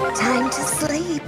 Time to sleep.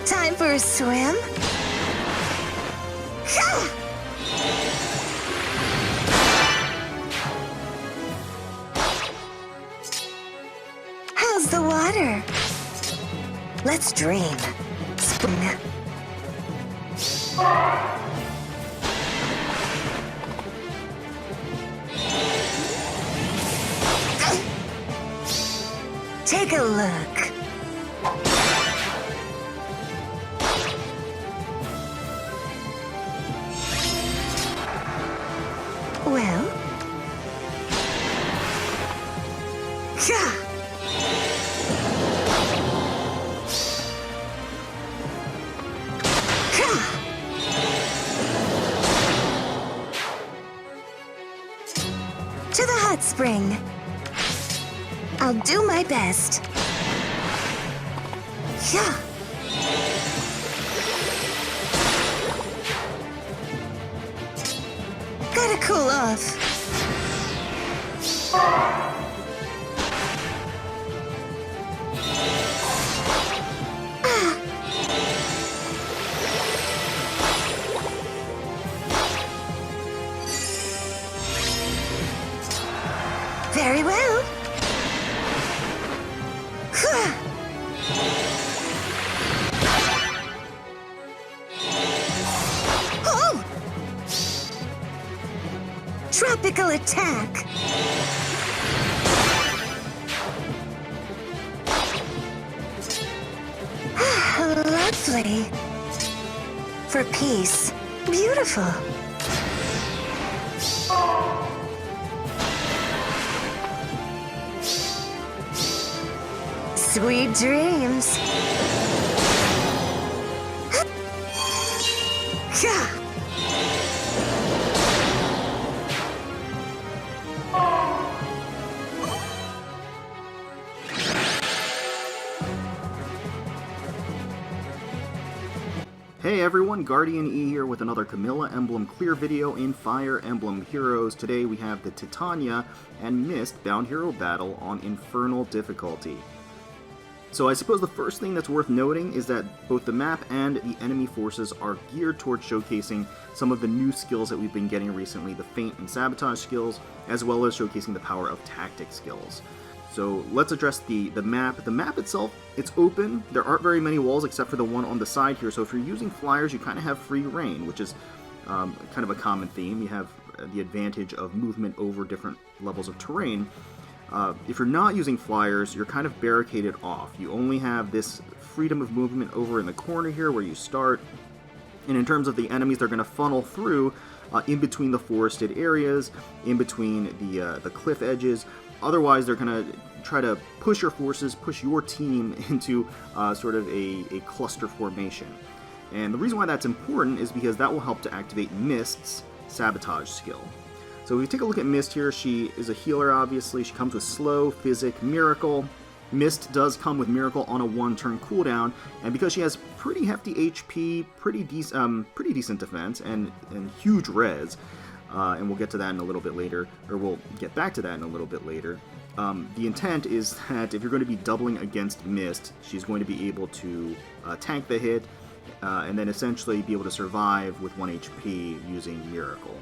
Time for a swim? How's the water? Let's dream. Spring. Take a look. Well, to the hot spring. I'll do my best. Yeah. Gotta cool off. Very well. Oh! Tropical attack. Lovely. For peace. Beautiful. Sweet dreams. Hey everyone, GuardianE here with another Camilla Emblem clear video in Fire Emblem Heroes. Today we have the Titania and Mist Bound Hero Battle on Infernal difficulty. So I suppose the first thing that's worth noting is that both the map and the enemy forces are geared towards showcasing some of the new skills that we've been getting recently, the feint and sabotage skills, as well as showcasing the power of tactic skills. So let's address the map. The map itself, it's open. There aren't very many walls except for the one on the side here, so if you're using flyers, you kind of have free reign, which is kind of a common theme. You have the advantage of movement over different levels of terrain. If you're not using flyers, you're kind of barricaded off. You only have this freedom of movement over in the corner here where you start. And in terms of the enemies, they're going to funnel through in between the forested areas, in between the cliff edges. Otherwise, they're going to try to push your forces, push your team into sort of a cluster formation. And the reason why that's important is because that will help to activate Mist's sabotage skill. So if we take a look at Mist here, she is a healer, obviously. She comes with Slow, Physic, Miracle. Mist does come with Miracle on a 1-turn cooldown, and because she has pretty hefty HP, pretty decent defense, and huge res, and we'll get to that in a little bit later, or we'll get back to that in a little bit later. The intent is that if you're going to be doubling against Mist, she's going to be able to tank the hit, and then essentially be able to survive with 1 HP using Miracle.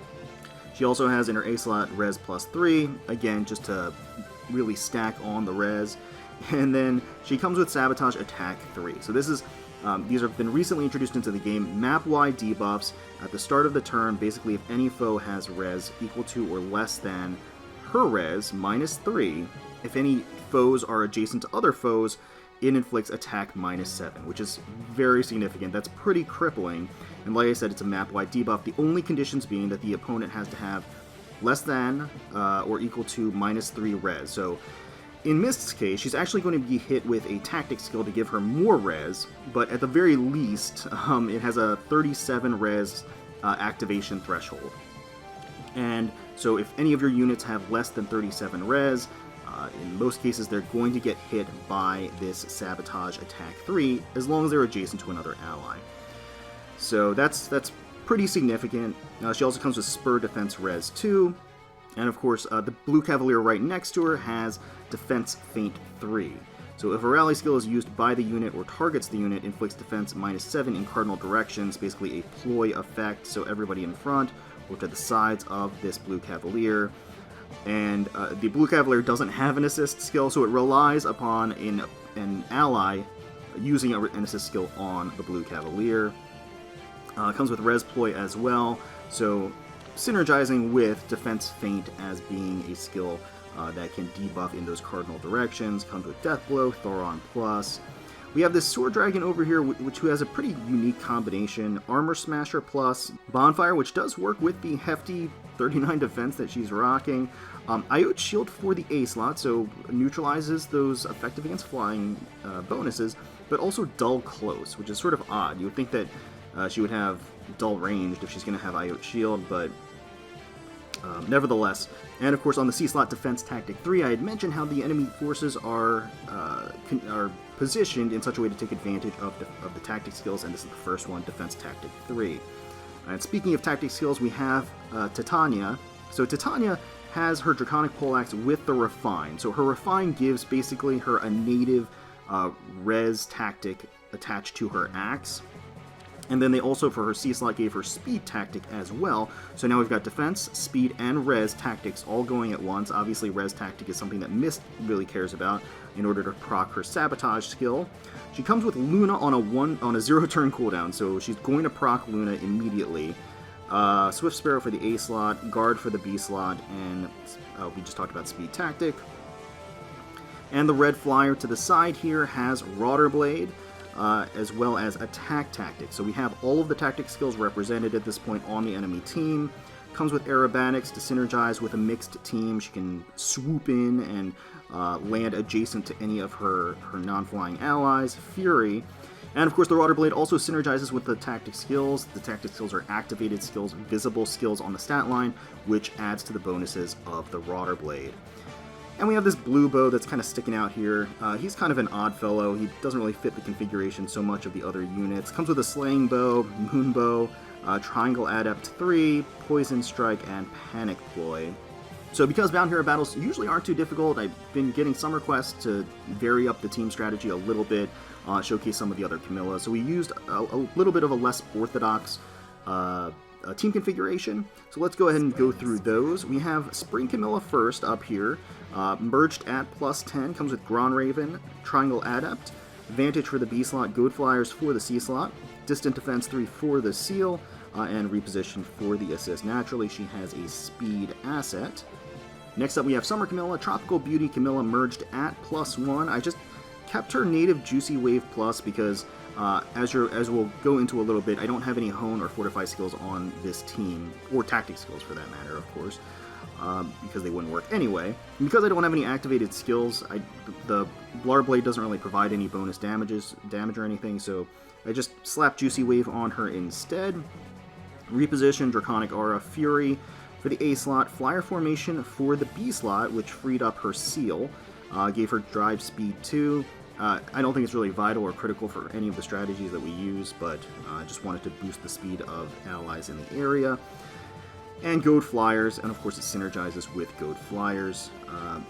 She also has in her A slot res +3, again just to really stack on the res, and then she comes with Sabotage Attack 3. So this is these have been recently introduced into the game, map-wide debuffs. At the start of the turn, basically if any foe has res equal to or less than her res, -3, if any foes are adjacent to other foes, it inflicts attack -7, which is very significant. That's pretty crippling, and like I said, it's a map-wide debuff, the only conditions being that the opponent has to have less than or equal to -3 res. So in Mist's case, she's actually going to be hit with a tactic skill to give her more res, but at the very least, it has a 37 res activation threshold. And So if any of your units have less than 37 res, in most cases they're going to get hit by this Sabotage Attack 3, as long as they're adjacent to another ally. So that's pretty significant. She also comes with Spur Defense Res 2, and of course the Blue Cavalier right next to her has Defense Feint 3. So if a rally skill is used by the unit or targets the unit, inflicts defense -7 in cardinal directions, basically a ploy effect, so everybody in front or to the sides of this Blue Cavalier. And the Blue Cavalier doesn't have an assist skill, so it relies upon an ally using an assist skill on the Blue Cavalier. It comes with Res Ploy as well, so synergizing with Defense Feint as being a skill that can debuff in those cardinal directions. Comes with Death Blow, Thoron Plus. We have this Sword Dragon over here, which has a pretty unique combination. Armor Smasher Plus, Bonfire, which does work with the hefty 39 defense that she's rocking. Iote Shield for the A slot, so neutralizes those effective against flying bonuses, but also Dull Close, which is sort of odd. You would think that she would have Dull Ranged if she's going to have Iote Shield, but nevertheless. And of course on the C slot, Defense Tactic 3, I had mentioned how the enemy forces are positioned in such a way to take advantage of the tactic skills, and this is the first one, Defense Tactic 3. And speaking of tactic skills, we have Titania. So Titania has her Draconic Poleaxe with the Refine. So her Refine gives basically her a native res tactic attached to her axe. And then they also, for her C slot, gave her Speed Tactic as well. So now we've got Defense, Speed, and Res Tactics all going at once. Obviously, Res Tactic is something that Mist really cares about in order to proc her Sabotage skill. She comes with Luna on a 0-turn cooldown, so she's going to proc Luna immediately. Swift Sparrow for the A slot, Guard for the B slot, and we just talked about Speed Tactic. And the red flyer to the side here has Rotterblade, as well as Attack Tactics. So we have all of the tactic skills represented at this point on the enemy team. Comes with Aerobatics to synergize with a mixed team. She can swoop in and land adjacent to any of her non-flying allies. Fury. And of course the Rotterblade also synergizes with the tactic skills. The tactic skills are activated skills, visible skills on the stat line, which adds to the bonuses of the Rotterblade. And we have this blue bow that's kind of sticking out here. He's kind of an odd fellow. He doesn't really fit the configuration so much of the other units. Comes with a Slaying Bow, Moon Bow, Triangle Adept 3, Poison Strike, and Panic Ploy. So because Bound Hero battles usually aren't too difficult, I've been getting some requests to vary up the team strategy a little bit, showcase some of the other Camilla. So we used a little bit of a less orthodox team configuration. So let's go ahead and go through those. We have Spring Camilla first up here. Merged at +10, comes with Gron Raven, Triangle Adept, Vantage for the B slot, Goad Flyers for the C slot, Distant Defense 3 for the Seal, and Reposition for the assist. Naturally, she has a speed asset. Next up we have Summer Camilla, Tropical Beauty Camilla merged at +1. I just kept her native Juicy Wave Plus because as we'll go into a little bit, I don't have any Hone or Fortify skills on this team, or Tactic skills for that matter, of course. Because they wouldn't work anyway. And because I don't have any activated skills, the Blar Blade doesn't really provide any bonus damage or anything, so I just slapped Juicy Wave on her instead. Reposition, Draconic Aura, Fury for the A slot, Flyer Formation for the B slot, which freed up her Seal, gave her Drive Speed 2. I don't think it's really vital or critical for any of the strategies that we use, but I just wanted to boost the speed of allies in the area. And Goad Flyers, and of course it synergizes with Goad Flyers,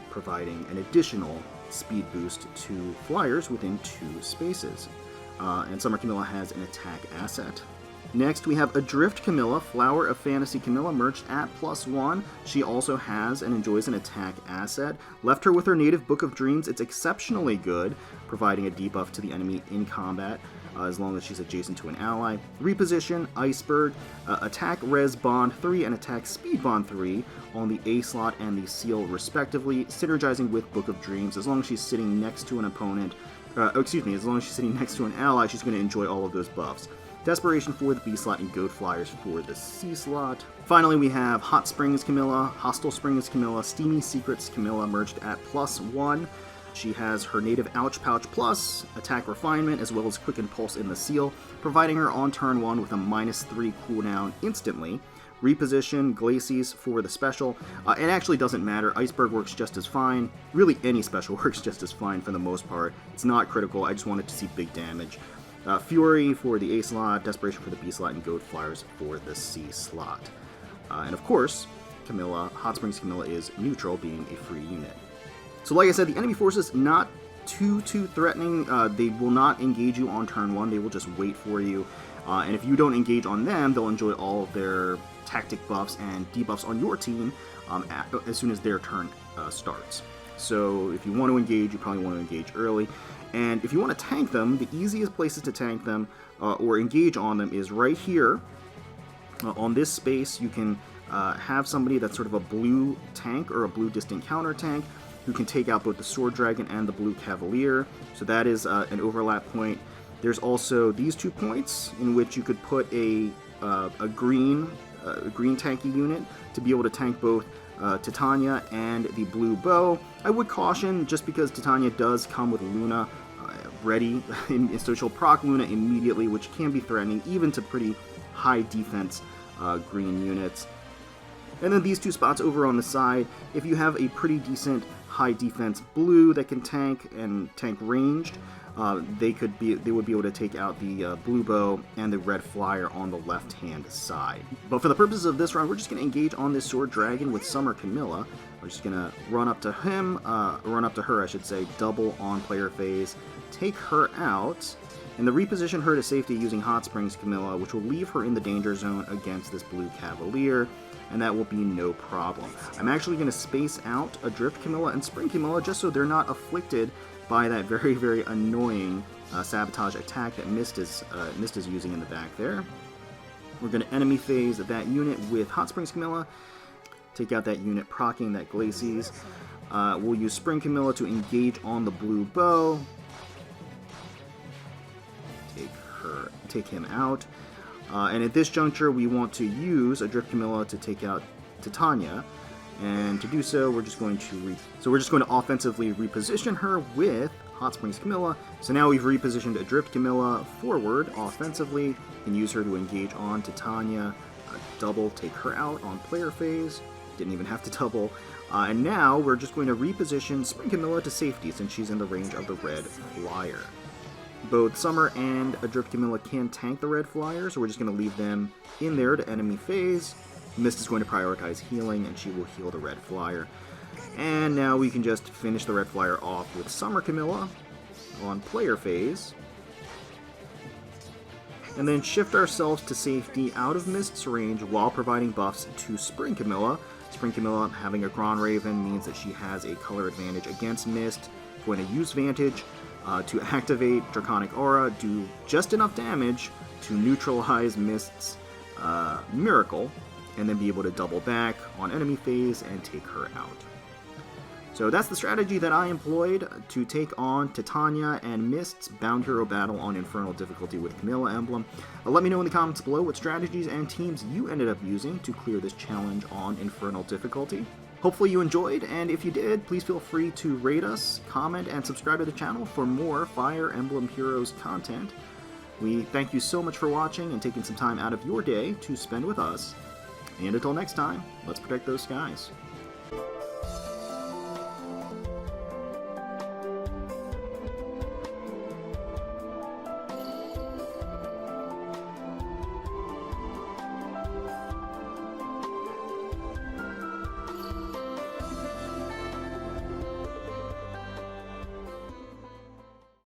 providing an additional speed boost to Flyers within 2 spaces. And Summer Camilla has an attack asset. Next we have Adrift Camilla, Flower of Fantasy Camilla, merged at +1. She also has and enjoys an attack asset. Left her with her native Book of Dreams. It's exceptionally good, providing a debuff to the enemy in combat, as long as she's adjacent to an ally. Reposition, Iceberg, Attack Res Bond 3 and Attack Speed Bond 3 on the A slot and the Seal respectively, synergizing with Book of Dreams. As long as she's sitting next to an opponent, as long as she's sitting next to an ally, she's going to enjoy all of those buffs. Desperation for the B slot and Goad Flyers for the C slot. Finally, we have Hot Springs Camilla, Hostile Springs Camilla, Steamy Secrets Camilla merged at +1. She has her native Ouch Pouch Plus, Attack Refinement, as well as Quicken Pulse in the Seal, providing her on turn 1 with a -3 cooldown instantly. reposition Glacies for the special. It actually doesn't matter. Iceberg works just as fine. Really, any special works just as fine for the most part. It's not critical. I just wanted to see big damage. Fury for the A slot, Desperation for the B slot, and Goat Flyers for the C slot. And of course, Camilla, Hot Springs Camilla is neutral, being a free unit. So like I said, the enemy forces not too threatening. They will not engage you on turn 1. They will just wait for you. And if you don't engage on them, they'll enjoy all of their tactic buffs and debuffs on your team as soon as their turn starts. So if you want to engage, you probably want to engage early. And if you want to tank them, the easiest places to tank them or engage on them is right here. On this space, you can have somebody that's sort of a blue tank or a blue distant counter tank who can take out both the Sword Dragon and the Blue Cavalier. So that is an overlap point. There's also these 2 points in which you could put a green tanky unit to be able to tank both Titania and the Blue Bow. I would caution, just because Titania does come with Luna ready, so she'll proc Luna immediately, which can be threatening even to pretty high defense green units. And then these 2 spots over on the side, if you have a pretty decent high defense blue that can tank and tank ranged, they would be able to take out the Blue Bow and the Red Flyer on the left hand side. But for the purposes of this round, we're just going to engage on this Sword Dragon with Summer Camilla. We're just going to run up to her, I should say, double on player phase, take her out, and then reposition her to safety using Hot Springs Camilla, which will leave her in the danger zone against this Blue Cavalier, and that will be no problem. I'm actually going to space out Adrift Camilla and Spring Camilla just so they're not afflicted by that very, very annoying sabotage attack that Mist is using in the back there. We're going to enemy phase that unit with Hot Springs Camilla, take out that unit proccing that Glacies. We'll use Spring Camilla to engage on the Blue Bow. Take him out. And at this juncture, we want to use Adrift Camilla to take out Titania. And to do so, we're just going to offensively reposition her with Hot Springs Camilla. So now we've repositioned Adrift Camilla forward offensively and use her to engage on Titania. Double, take her out on player phase. Didn't even have to double. And now we're just going to reposition Spring Camilla to safety since she's in the range of the Red Flyer. Both Summer and Adrift Camilla can tank the Red Flyer, so we're just going to leave them in there to enemy phase. Mist is going to prioritize healing, and she will heal the Red Flyer. And now we can just finish the Red Flyer off with Summer Camilla on player phase. And then shift ourselves to safety out of Mist's range while providing buffs to Spring Camilla. Spring Camilla having a Grand Raven means that she has a color advantage against Mist. Going to use Vantage to activate Draconic Aura, do just enough damage to neutralize Mist's Miracle, and then be able to double back on enemy phase and take her out. So that's the strategy that I employed to take on Titania and Mist's Bound Hero Battle on Infernal difficulty with Camilla Emblem. Let me know in the comments below what strategies and teams you ended up using to clear this challenge on Infernal difficulty. Hopefully you enjoyed, and if you did, please feel free to rate us, comment, and subscribe to the channel for more Fire Emblem Heroes content. We thank you so much for watching and taking some time out of your day to spend with us. And until next time, let's protect those skies.